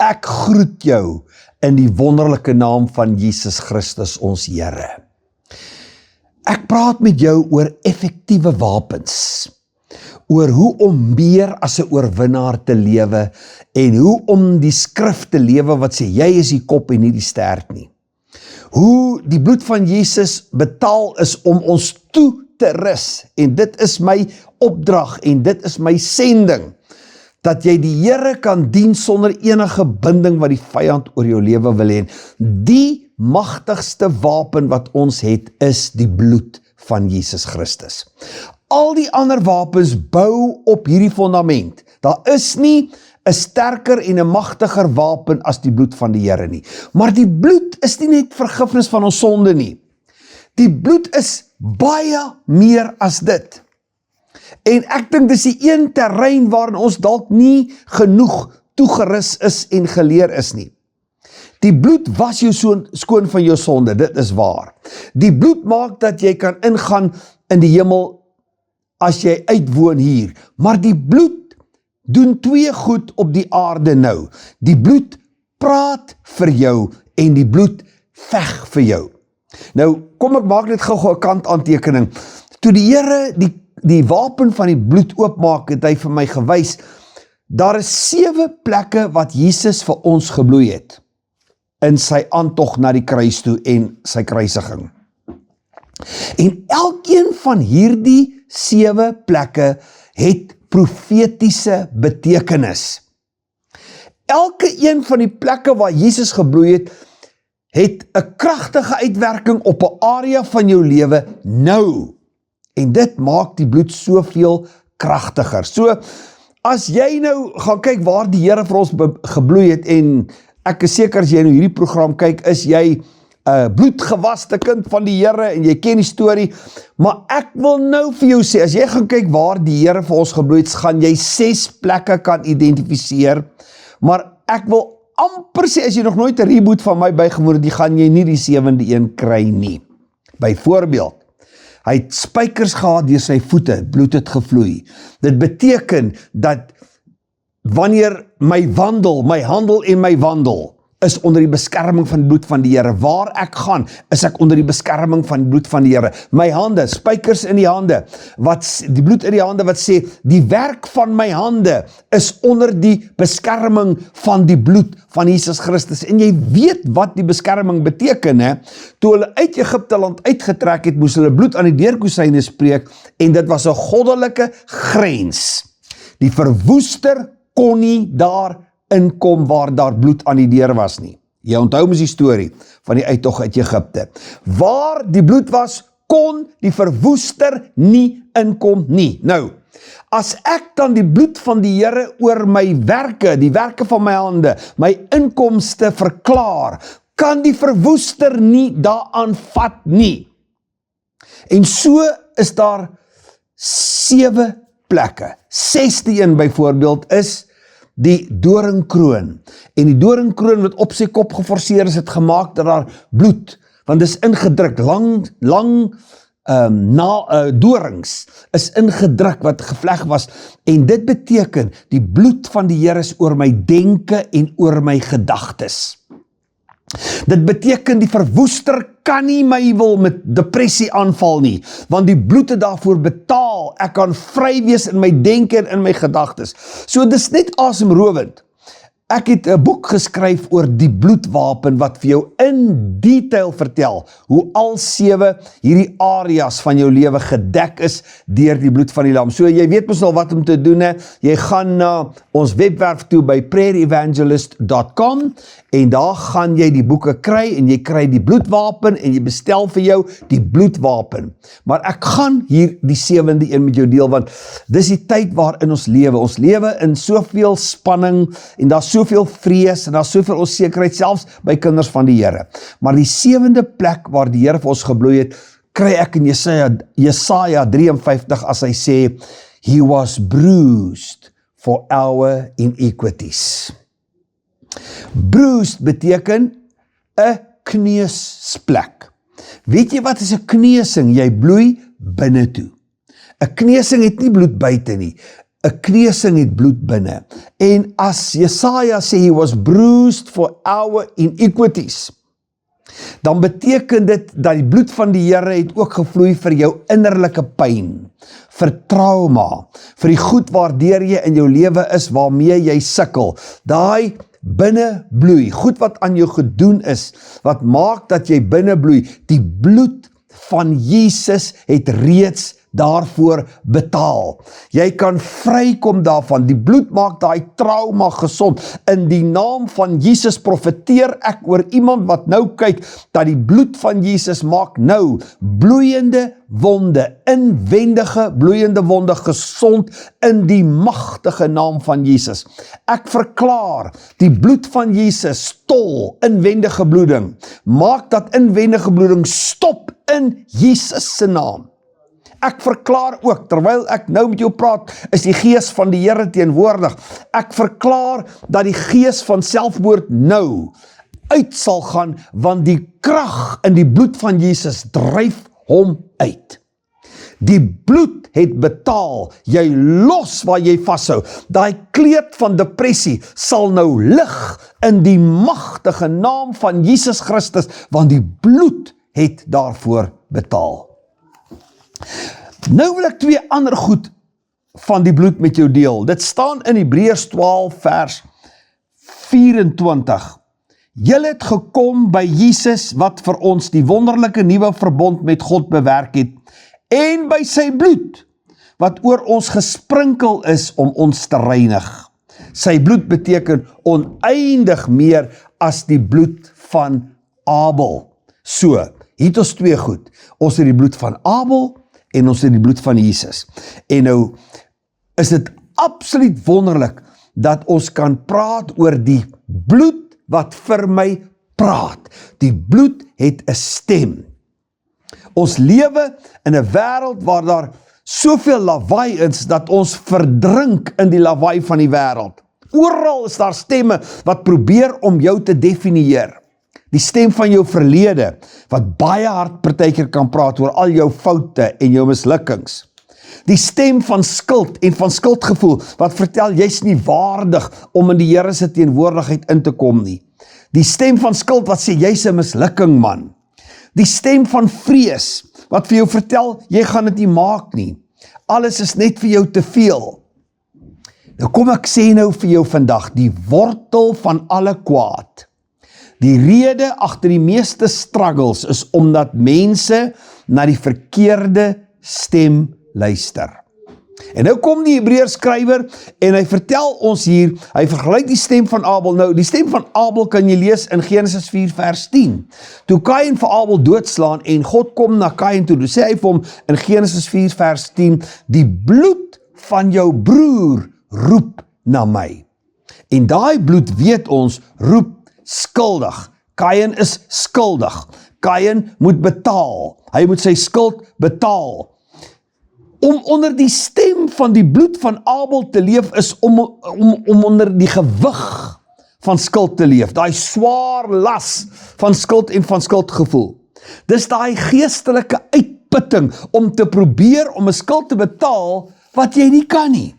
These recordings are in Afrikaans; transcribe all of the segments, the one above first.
Ek groet jou in die wonderlike naam van Jesus Christus ons Here. Ek praat met jou oor effektiewe wapens, oor hoe om meer as 'n oorwinnaar te lewe en hoe om die skrif te lewe wat sê jy is die kop en nie die stert nie. Hoe die bloed van Jesus betaal is om ons toe te rus en dit is my opdrag en dit is my sending, dat jy die Here kan dien sonder enige binding wat die vyand oor jou lewe wil hê. Die magtigste wapen wat ons het, is die bloed van Jesus Christus. Al die ander wapens bou op hierdie fundament. Daar is nie 'n sterker en 'n magtiger wapen as die bloed van die Here nie. Maar die bloed is nie net vergifnis van ons sonde nie. Die bloed is baie meer as dit. En ek dink dis die een terrein waarin ons dalk nie genoeg toegerus is en geleer is nie. Die bloed was jou skoon van jou sonde, dit is waar. Die bloed maak dat jy kan ingaan in die hemel as jy uitwoon hier. Maar die bloed doen twee goed op die aarde nou. Die bloed praat vir jou en die bloed veg vir jou. Nou, kom ek maak net gou 'n kantaantekening. Toe die Here die wapen van die bloed oopmaak, het hy vir my gewys, daar is 7 plekke wat Jesus vir ons gebloei het, in sy aantog na die kruis toe en sy kruisiging. En elkeen van hierdie 7 plekke het profetiese betekenis. Elke een van die plekke waar Jesus gebloei het 'n kragtige uitwerking op 'n area van jou lewe nou. En dit maak die bloed soveel kragtiger. So, as jy nou gaan kyk waar die Here vir ons gebloei het, en ek is seker as jy nou hierdie program kyk, is jy 'n bloedgewaste kind van die Here en jy ken die storie, maar ek wil nou vir jou sê, as jy gaan kyk waar die Here vir ons gebloei het, gaan jy 6 plekke kan identifiseer, maar ek wil amper sê, as jy nog nooit 'n reboot van my bygewoon het, gaan jy nie die 7de een kry nie. Byvoorbeeld, hy het spykers gehad deur sy voete, bloed het gevloei. Dit beteken dat wanneer my handel en my wandel is onder die beskerming van die bloed van die Here. Waar ek gaan, is ek onder die beskerming van die bloed van die Here. My hande, spykers in die hande, die bloed in die hande wat sê, die werk van my hande is onder die beskerming van die bloed van Jesus Christus. En jy weet wat die beskerming beteken, hè? Toe hulle uit Egipte land uitgetrek het, moes hulle bloed aan die deurkosyne spreek, en dit was 'n goddelike grens. Die verwoester kon nie daar inkom waar daar bloed aan die deur was nie. Jy onthou mos die storie van die uittog uit Egipte. Waar die bloed was, kon die verwoester nie inkom nie. Nou, as ek dan die bloed van die Here oor my werke, die werke van my hande, my inkomste verklaar, kan die verwoester nie daaraan vat nie. En so is daar 7 plekke. 6de een byvoorbeeld is die doringkroon. En die doringkroon wat op sy kop geforseer is, het gemaak dat daar bloed, want dit is ingedruk, lang dorings is ingedruk wat gevleg was, en dit beteken, die bloed van die Here is oor my denke en oor my gedagtes. Dit beteken die verwoester kan nie my wil met depressie aanval nie, want die bloed het daarvoor betaal. Ek kan vry wees in my denke en in my gedagtes. So dis net asemrowend. Ek het 'n boek geskryf oor die bloedwapen wat vir jou in detail vertel hoe al 7 hierdie areas van jou lewe gedek is deur die bloed van die lam. So jy weet mos al wat om te doen, hè? Jy gaan na ons webwerf toe by prayerevangelist.com en daar gaan jy die boeke kry en jy kry die bloedwapen en jy bestel vir jou die bloedwapen. Maar ek gaan hier die 7de een met jou deel, want dis die tyd waarin ons lewe. Ons lewe in soveel spanning en daar's soveel vrees en daar's soveel onsekerheid, selfs by kinders van die Here. Maar die 7de plek waar die Here vir ons gebloei het, kry ek in Jesaja 53 as hy sê, He was bruised for our iniquities. Bruised beteken 'n kneusplek. Weet jy wat is 'n kneusing? Jy bloei binne toe. 'n Kneusing het nie bloed buite nie. 'n kneusing het bloed binne. En as Jesaja sê, he was bruised for our iniquities, dan beteken dit dat die bloed van die Here het ook gevloei vir jou innerlike pyn, vir trauma, vir die goed waardeur jy in jou lewe is, waarmee jy sukkel. Daai binne bloei, goed wat aan jou gedoen is, wat maak dat jy binne bloei, die bloed van Jesus het reeds daarvoor betaal. Jy kan vrykom daarvan. Die bloed maak daai trauma gesond. In die naam van Jesus profeteer ek oor iemand wat nou kyk, dat die bloed van Jesus maak nou bloeiende wonde, inwendige bloeiende wonde gesond in die magtige naam van Jesus. Ek verklaar, die bloed van Jesus stol inwendige bloeding. Maak dat inwendige bloeding stop in Jesus se naam. Ek verklaar ook, terwyl ek nou met jou praat, is die gees van die Here teenwoordig. Ek verklaar dat die gees van selfmoord nou uit sal gaan, want die krag in die bloed van Jesus dryf hom uit. Die bloed het betaal, jy los waar jy vashou. Daai kleed van depressie sal nou lig in die magtige naam van Jesus Christus, want die bloed het daarvoor betaal. Nou wil ek 2 ander goed van die bloed met jou deel. Dit staan in Hebreërs 12 vers 24. Julle het gekom by Jesus wat vir ons die wonderlike nuwe verbond met God bewerk het, en by sy bloed wat oor ons gesprinkel is om ons te reinig. Sy bloed beteken oneindig meer as die bloed van Abel. So, hier het ons 2 goed. Ons het die bloed van Abel en ons het die bloed van Jesus. En nou is dit absoluut wonderlik dat ons kan praat oor die bloed wat vir my praat. Die bloed het 'n stem. Ons lewe in 'n wêreld waar daar soveel lawaai is, dat ons verdrink in die lawaai van die wêreld. Oral is daar stemme wat probeer om jou te definieer. Die stem van jou verlede, wat baie hard partykeer kan praat oor al jou foute en jou mislukkings. Die stem van skuld en van skuldgevoel, wat vertel jy's nie waardig om in die Here se teenwoordigheid in te kom nie. Die stem van skuld wat sê jy's 'n mislukking man. Die stem van vrees, wat vir jou vertel, jy gaan dit nie maak nie. Alles is net vir jou te veel. Nou kom ek sê nou vir jou vandag, die wortel van alle kwaad. Die rede agter die meeste struggles is omdat mense na die verkeerde stem luister. En nou kom die Hebreërs skrywer en hy vertel ons hier, hy vergelyk die stem van Abel. Nou, die stem van Abel kan jy lees in Genesis 4 vers 10. Toe Kain vir Abel doodslaan en God kom na Kain toe, sê hy vir hom in Genesis 4 vers 10, die bloed van jou broer roep na my. En daai bloed, weet ons, roep skuldig. Kain is skuldig. Kain moet betaal. Hy moet sy skuld betaal. Om onder die stem van die bloed van Abel te leef is om onder die gewig van skuld te leef. Daai swaar las van skuld en van skuldgevoel. Dis daai geestelike uitputting om te probeer om 'n skuld te betaal wat jy nie kan nie.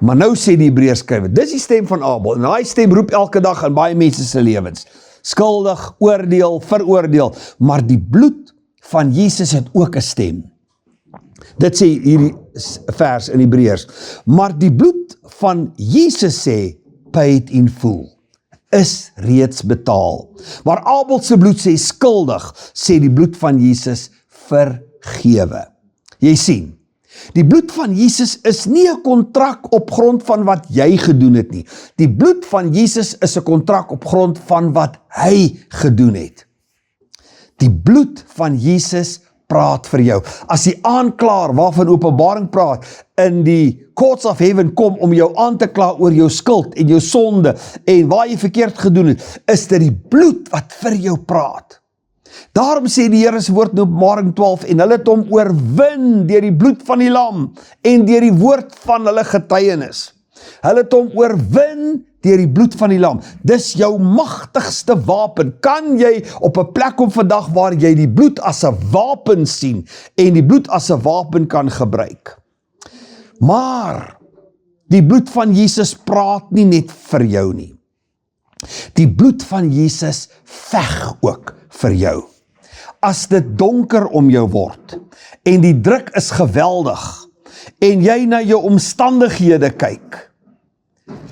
Maar nou sê die Hebreërs skrywer, dis die stem van Abel, en daai stem roep elke dag in baie mense se lewens. Skuldig, oordeel, veroordeel, maar die bloed van Jesus het ook 'n stem. Dit sê hierdie vers in Hebreërs. Maar die bloed van Jesus sê, paid in full, is reeds betaal. Maar Abel se bloed sê skuldig, sê die bloed van Jesus vergewe. Jy sien, die bloed van Jesus is nie 'n kontrak op grond van wat jy gedoen het nie. Die bloed van Jesus is 'n kontrak op grond van wat hy gedoen het. Die bloed van Jesus praat vir jou. As die aanklaer waarvan Openbaring praat, in die courts of heaven kom om jou aan te kla oor jou skuld en jou sonde en waar jy verkeerd gedoen het, is dit die bloed wat vir jou praat. Daarom sê die Here se woord in Openbaring 12, en hulle het hom oorwin deur die bloed van die lam en deur die woord van hulle getuienis. Hulle het hom oorwin deur die bloed van die lam. Dis jou magtigste wapen. Kan jy op 'n plek kom vandag waar jy die bloed as 'n wapen sien en die bloed as 'n wapen kan gebruik? Maar die bloed van Jesus praat nie net vir jou nie. Die bloed van Jesus veg ook vir jou. As dit donker om jou word, en die druk is geweldig, en jy na jou omstandighede kyk,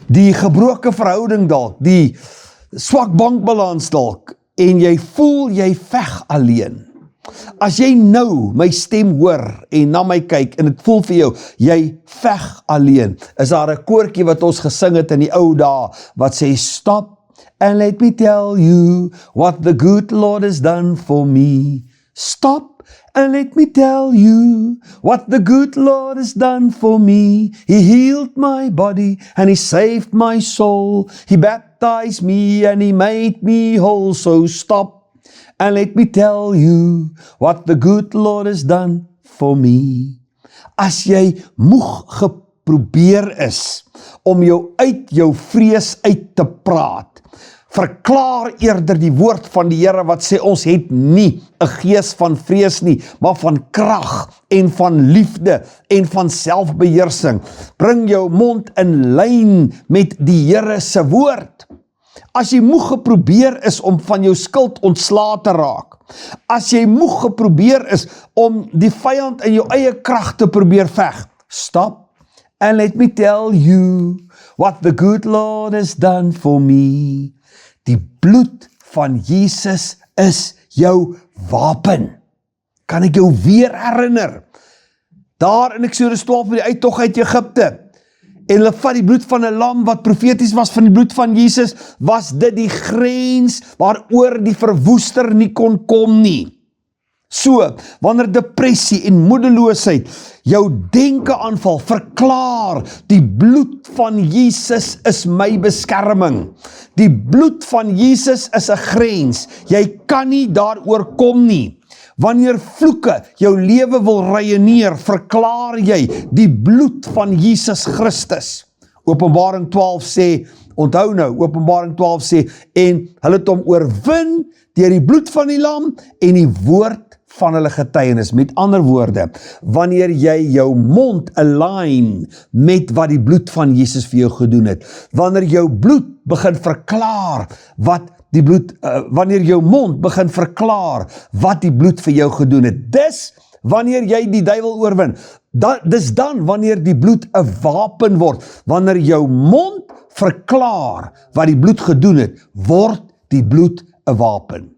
die gebroke verhouding dalk, die swak bankbalans dalk, en jy voel jy veg alleen. As jy nou my stem hoor en na my kyk en dit voel vir jou, jy veg alleen, is daar 'n koortjie wat ons gesing het in die ou dae, wat sê, stop and let me tell you what the good Lord has done for me. Stop and let me tell you what the good Lord has done for me. He healed my body and He saved my soul. He baptized me and He made me whole. So stop and let me tell you what the good Lord has done for me. As jy moeg geprobeer is om jou uit jou vrees uit te praat, verklaar eerder die woord van die Here wat sê ons het nie 'n gees van vrees nie, maar van krag en van liefde en van selfbeheersing. Bring jou mond in lyn met die Here se woord. As jy moeg geprobeer is om van jou skuld ontslae te raak, as jy moeg geprobeer is om die vyand in jou eie krag te probeer veg, stop and let me tell you what the good Lord has done for me. Die bloed van Jesus is jou wapen. Kan ek jou weer herinner? Daar in Eksodus 12 met die uittog uit Egipte, en hulle vat die bloed van 'n lam wat profeties was van die bloed van Jesus, was dit die grens waaroor die verwoester nie kon kom nie. So, wanneer depressie en moedeloosheid jou denke aanval, verklaar, die bloed van Jesus is my beskerming. Die bloed van Jesus is 'n grens. Jy kan nie daaroor kom nie. Wanneer vloeke jou lewe wil reïneer, verklaar jy die bloed van Jesus Christus. Openbaring 12 sê, onthou nou, Openbaring 12 sê, en hulle het hom oorwin deur die bloed van die lam en die woord van hulle getuienis. Met ander woorde, wanneer jy jou mond align met wat die bloed van Jesus vir jou gedoen het, wanneer jou bloed begin verklaar wat die bloed, wanneer jou mond begin verklaar wat die bloed vir jou gedoen het, dis wanneer jy die duiwel oorwin. Dis dan wanneer die bloed 'n wapen word. Wanneer jou mond verklaar wat die bloed gedoen het, word die bloed 'n wapen.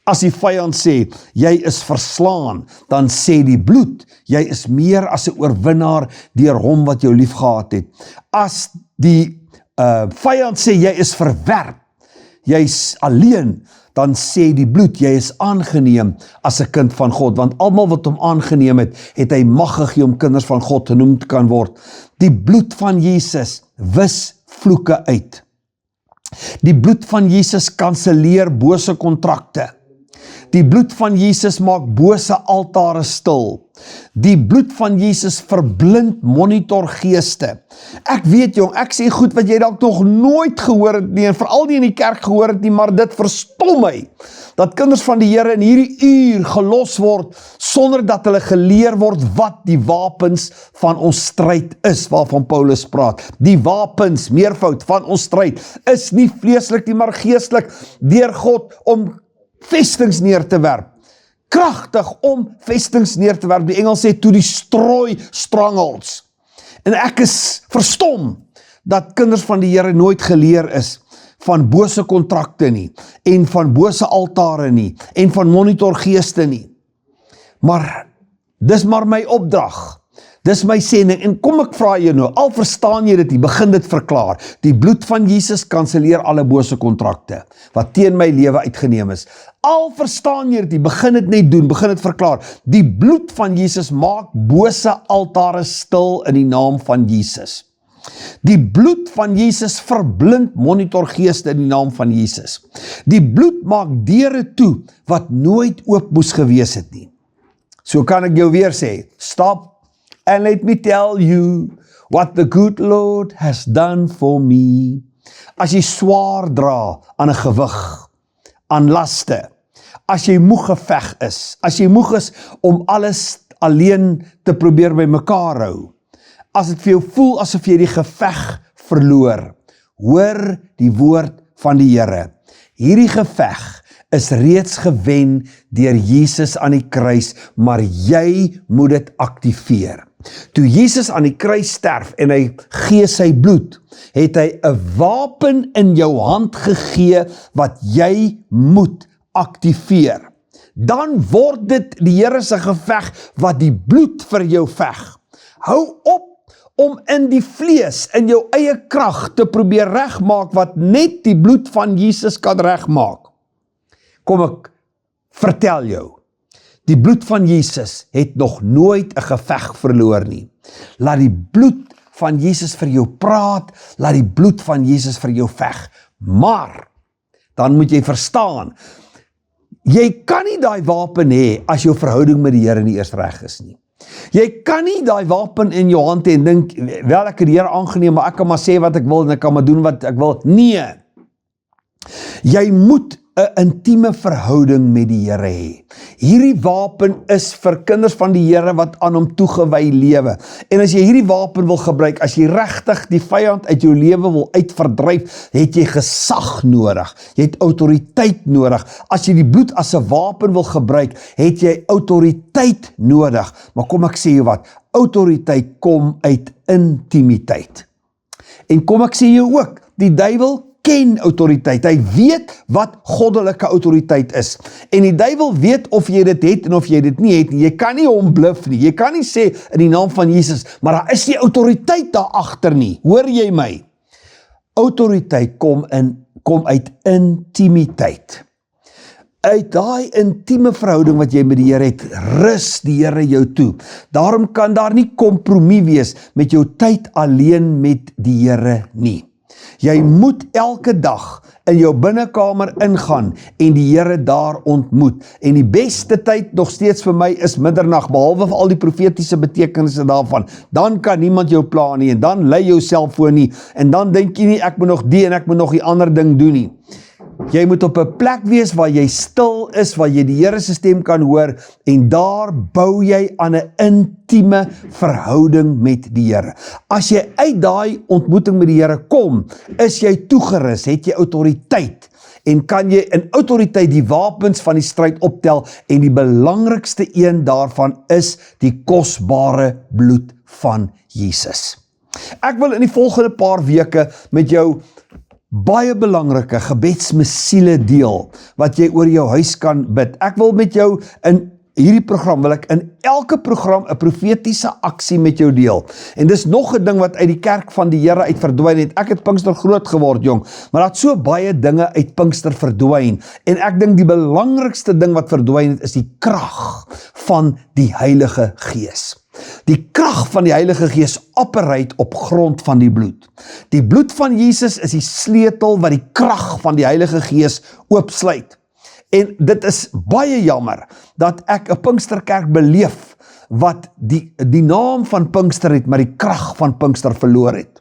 As die vyand sê, jy is verslaan, dan sê die bloed, jy is meer as 'n oorwinnaar deur hom wat jou lief gehad het. As die vyand sê, jy is verwerp, jy is alleen, dan sê die bloed, jy is aangeneem as 'n kind van God, want almal wat hom aangeneem het, het hy mag gegee om kinders van God genoem te kan word. Die bloed van Jesus wis vloeke uit. Die bloed van Jesus kanselleer bose kontrakte. Die bloed van Jesus maak bose altare stil. Die bloed van Jesus verblind monitorgeeste. Ek weet jong, ek sê goed wat jy dalk nog nooit gehoor het nie, en veral nie in die kerk gehoor het nie, maar dit verstom my, dat kinders van die Here in hierdie uur gelos word, sonder dat hulle geleer word wat die wapens van ons stryd is, waarvan Paulus praat. Die wapens, meervoud, van ons stryd, is nie vleeslik nie, maar geestelik, deur God om vestings neer te werp. Kragtig om vestings neer te werp. Die Engel sê, to destroy strongholds. En ek is verstom, dat kinders van die Here nooit geleer is, van bose kontrakte nie, en van bose altare nie, en van monitorgeeste nie. Maar, dis maar my opdrag. Dis my sending, en kom ek vra jou nou, al verstaan jy dit nie, begin dit verklaar. Die bloed van Jesus kanselleer alle bose kontrakte, wat teen my lewe uitgeneem is. Al verstaan jy dit nie, begin dit net doen, begin dit verklaar. Die bloed van Jesus maak bose altare stil in die naam van Jesus. Die bloed van Jesus verblind monitorgeeste in die naam van Jesus. Die bloed maak deure toe, wat nooit oop moes gewees het nie. So kan ek jou weer sê, stop, and let me tell you what the good Lord has done for me. As jy swaar dra aan 'n gewig, aan laste, as jy moeg geveg is, as jy moeg is om alles alleen te probeer by mekaar hou, as dit vir jou voel asof jy die geveg verloor, hoor die woord van die Here. Hierdie geveg is reeds gewen deur Jesus aan die kruis, maar jy moet dit aktiveer. Toe Jesus aan die kruis sterf en hy gee sy bloed, het hy 'n wapen in jou hand gegee wat jy moet aktiveer. Dan word dit die Here se geveg wat die bloed vir jou veg. Hou op om in die vlees, in jou eie krag te probeer regmaak wat net die bloed van Jesus kan regmaak. Kom ek vertel jou, die bloed van Jesus het nog nooit 'n geveg verloor nie. Laat die bloed van Jesus vir jou praat, laat die bloed van Jesus vir jou veg. Maar, dan moet jy verstaan, jy kan nie daai wapen hê as jou verhouding met die Here nie eers reg is nie. Jy kan nie daai wapen in jou hand hê en dink, wel ek het die Here aangeneem, maar ek kan maar sê wat ek wil en ek kan maar doen wat ek wil. Nee, jy moet 'n intieme verhouding met die Here hê. Hierdie wapen is vir kinders van die Here wat aan hom toegewy lewe. En as jy hierdie wapen wil gebruik, as jy regtig die vyand uit jou lewe wil uitverdryf, het jy gesag nodig. Jy het autoriteit nodig. As jy die bloed as 'n wapen wil gebruik, het jy autoriteit nodig. Maar kom ek sê jou wat, autoriteit kom uit intimiteit. En kom ek sê jou ook, die duiwel ken autoriteit. Hy weet wat goddelike autoriteit is. En die duiwel weet of jy dit het en of jy dit nie het nie. Jy kan nie hom bluf nie. Jy kan nie sê in die naam van Jesus, maar daar is nie autoriteit daar agter nie. Hoor jy my? Autoriteit kom uit intimiteit. Uit daai intieme verhouding wat jy met die Here het, rus die Here jou toe. Daarom kan daar nie kompromie wees met jou tyd alleen met die Here nie. Jy moet elke dag in jou binnekamer ingaan en die Here daar ontmoet. En die beste tyd nog steeds vir my is middernag, behalwe vir al die profetiese betekenisse daarvan. Dan kan niemand jou pla nie en dan lei jou selfoon nie en dan dink jy nie ek moet nog die en ek moet nog die ander ding doen nie. Jy moet op 'n plek wees waar jy stil is, waar jy die Here se stem kan hoor en daar bou jy aan 'n intieme verhouding met die Here. As jy uit daai ontmoeting met die Here kom, is jy toegerus, het jy autoriteit en kan jy in autoriteit die wapens van die stryd optel en die belangrikste een daarvan is die kosbare bloed van Jesus. Ek wil in die volgende paar weke met jou baie belangrike gebedsmissiele deel, wat jy oor jou huis kan bid. Ek wil met jou in hierdie program, wil ek in elke program 'n profetiese aksie met jou deel. En dis nog 'n ding wat uit die kerk van die Here uit verdwyn het. Ek het Pinkster groot geword, jong, maar daar het so baie dinge uit Pinkster verdwyn. En ek dink die belangrikste ding wat verdwyn het, is die krag van die Heilige Gees. Die krag van die Heilige Gees operate op grond van die bloed. Die bloed van Jesus is die sleutel wat die krag van die Heilige Gees oopsluit. En dit is baie jammer dat ek 'n Pinksterkerk beleef wat die naam van Pinkster het, maar die krag van Pinkster verloor het.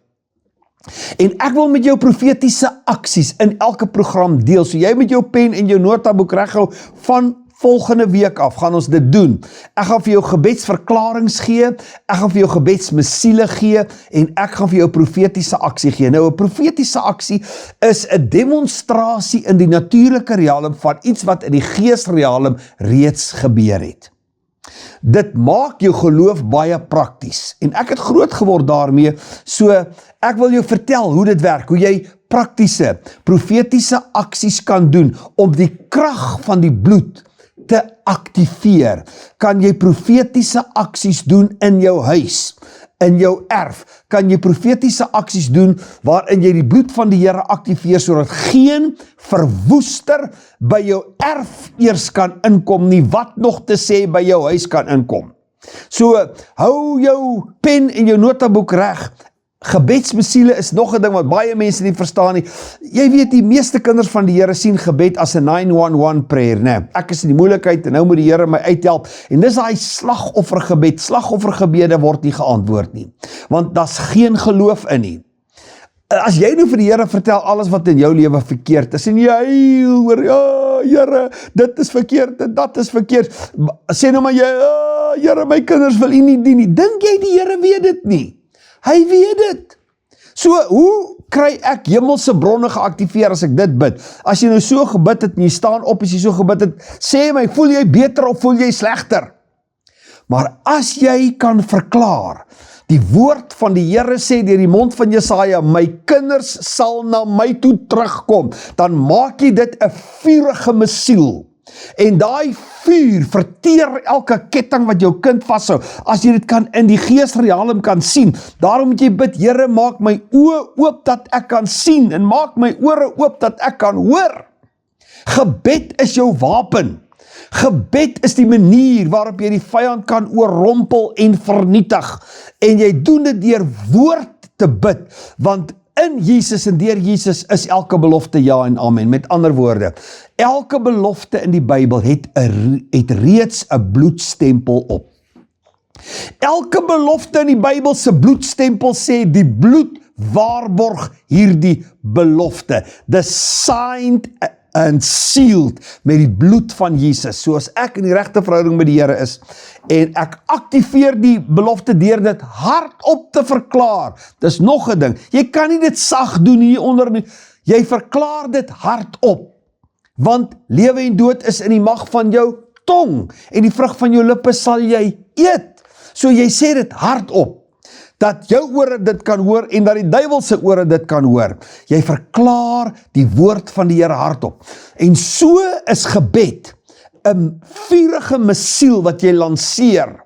En ek wil met jou profetiese aksies in elke program deel, so jy met jou pen en jou notaboek reghou van volgende week af, gaan ons dit doen. Ek gaan vir jou gebedsverklarings gee, ek gaan vir jou gebedsmissiele gee, en ek gaan vir jou profetiese aksie gee. Nou, 'n profetiese aksie is 'n demonstrasie in die natuurlike realm van iets wat in die geesrealm reeds gebeur het. Dit maak jou geloof baie prakties, en ek het groot geword daarmee, so ek wil jou vertel hoe dit werk, hoe jy praktiese, profetiese aksies kan doen, om die krag van die bloed te aktiveer. Kan jy profetiese aksies doen in jou huis, in jou erf, kan jy profetiese aksies doen, waarin jy die bloed van die Here aktiveer, sodat geen verwoester by jou erf eers kan inkom nie, wat nog te sê by jou huis kan inkom. So, hou jou pen en jou notaboek reg. Gebedsmissiele is nog 'n ding wat baie mense nie verstaan nie. Jy weet, die meeste kinders van die Here sien gebed as 'n 911 prayer, né? Ek is in die moeilikheid en nou moet die Here my uithelp. En dis daai slagoffergebed. Slagoffergebede word nie geantwoord nie, want daar's geen geloof in nie. As jy nou vir die Here vertel alles wat in jou lewe verkeerd is, en jy hoor, ja, Here, dit is verkeerd en dat is verkeerd. Sê nou maar jy, Here, my kinders wil U nie dien nie. Dink jy die Here weet dit nie? Hy weet dit. So, hoe kry ek hemelse bronne geactiveer as ek dit bid? As jy nou so gebid het en jy staan op as jy so gebid het, sê my, voel jy beter of voel jy slegter? Maar as jy kan verklaar, die woord van die Here sê deur die mond van Jesaja, my kinders sal na my toe terugkom, dan maak jy dit 'n vurige missiel. En daai vuur verteer elke ketting wat jou kind vashou, as jy dit kan in die geesrealm kan sien. Daarom moet jy bid, Here, maak my oë oop dat ek kan sien, en maak my ore oop dat ek kan hoor. Gebed is jou wapen. Gebed is die manier waarop jy die vyand kan oorrompel en vernietig. En jy doen dit deur woord te bid, want in Jesus en deur Jesus is elke belofte ja en amen. Met ander woorde, elke belofte in die Bybel het reeds 'n bloedstempel op. Elke belofte in die Bybel se bloedstempel sê die bloed waarborg hierdie belofte. The signed and sealed met die bloed van Jesus. So as ek in die regte verhouding met die Here is en ek aktiveer die belofte deur dit hardop te verklaar. Dis nog 'n ding. Jy kan nie dit sag doen hier onder nie. Jy verklaar dit hardop. Want lewe en dood is in die mag van jou tong en die vrug van jou lippe sal jy eet. So jy sê dit hardop, dat jou ore dit kan hoor en dat die duiwel se ore dit kan hoor. Jy verklaar die woord van die Here hardop. En so is gebed 'n vurige missiel wat jy lanseer.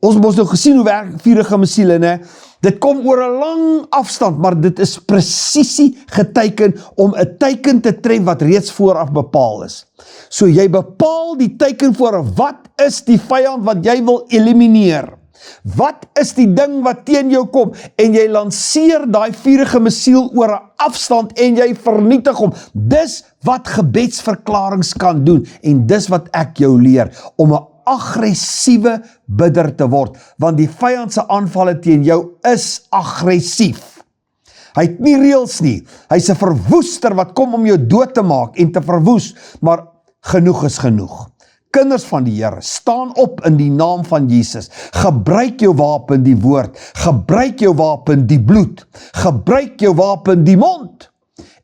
Ons het nou gesien hoe werk vurige missiele, né? Dit kom oor 'n lang afstand, maar dit is presisie geteken om 'n teiken te tref wat reeds vooraf bepaal is. So jy bepaal die teiken voor, wat is die vyand wat jy wil elimineer? Wat is die ding wat teen jou kom? En jy lanseer daai vurige missiel oor 'n afstand en jy vernietig hom. Dis wat gebedsverklarings kan doen en dis wat ek jou leer, om 'n aggressiewe bidder te word, want die vyand se aanvalle teen jou is aggressief. Hy het nie reëls nie, hy's 'n verwoester wat kom om jou dood te maak en te verwoes, maar genoeg is genoeg. Kinders van die Here, staan op in die naam van Jesus. Gebruik jou wapen die woord, gebruik jou wapen die bloed, gebruik jou wapen die mond,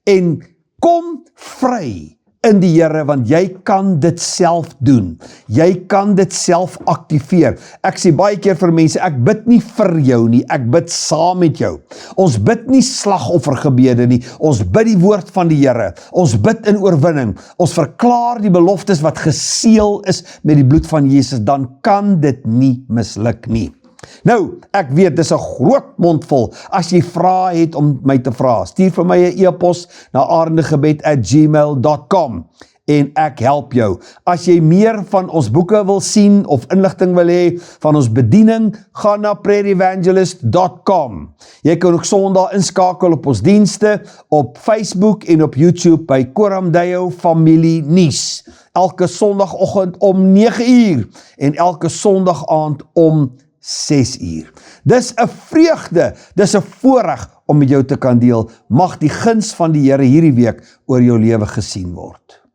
en kom vry in die Here, want jy kan dit self doen. Jy kan dit self aktiveer. Ek sê baie keer vir mense, ek bid nie vir jou nie, ek bid saam met jou. Ons bid nie slagoffergebede nie, ons bid die woord van die Here. Ons bid in oorwinning. Ons verklaar die beloftes wat geseël is met die bloed van Jesus, dan kan dit nie misluk nie. Nou, ek weet, dis 'n groot mondvol. As jy vrae het om my te vra, stuur vir my 'n e-pos na arendegebed@gmail.com en ek help jou. As jy meer van ons boeke wil sien of inligting wil hê van ons bediening, gaan na prayerevangelist.com. Jy kan ook Sondag inskakel op ons dienste op Facebook en op YouTube by Koram Deo Familie Nuus. Elke Sondagoggend om 9:00 en elke Sondag aand om 6:00. Dis 'n vreugde, dis 'n voorreg om met jou te kan deel. Mag die guns van die Here hierdie week oor jou lewe gesien word.